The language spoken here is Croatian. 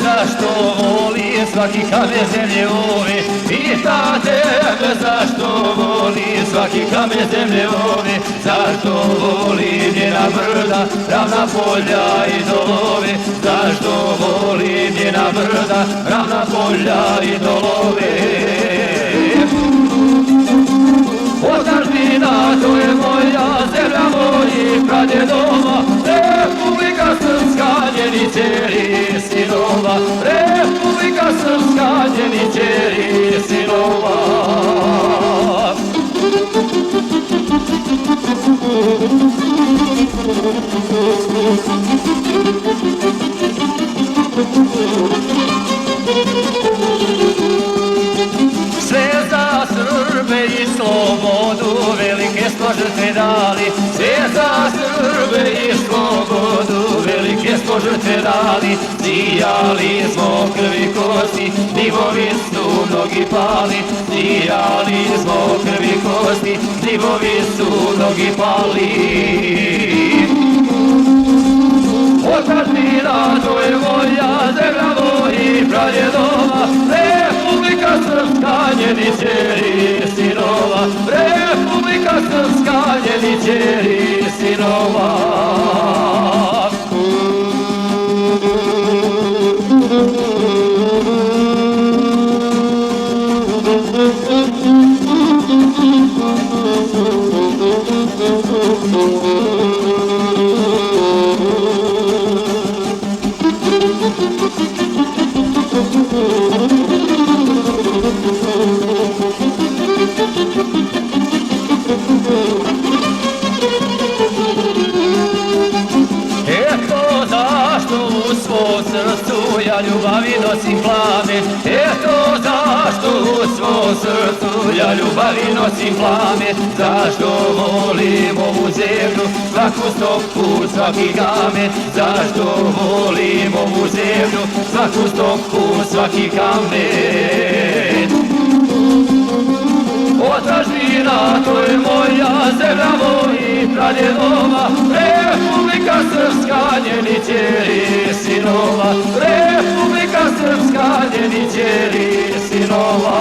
Zašto voli svaki kamen zemlje ove, pitate me zašto voli svaki kamen zemlje ove, zašto voli njena brda, ravna polja i dolove, zašto voli njena brda, ravna polja i dolove. Otačbina, to je moja zemlja, moji pradjedova, Republika Srpska, njeni ćeri sinova, Republika Srpska, njeni ćeri sinova. Sve za Srbe i slobodu velike smo žrtve dali, sve za Srbe i slobodu velike smo žrtve dali, zijali smo krvi kosti, divovi su mnogi pali, zijali smo krvi kosti, divovi su mnogi pali. Otačbina, to je moja zemlja, moji pradjedova, Republika Srpska, njeni ćeri sinova, Republika Srpska, njeni ćeri sinova. Eto zašto u svom srcu ja ljubavi nosim plame, eto zašto u svom srcu ja ljubavi nosim plame, zašto volim ovu zemlju, svaku stoku, svaki kamen, zašto volim ovu zemlju, svaku stoku, svaki kamen. Otačbina, to je moja zemlja, moji pradjedova, Republika Srpska, njeni ćeri sinova, Republika Srpska, njeni ćeri sinova.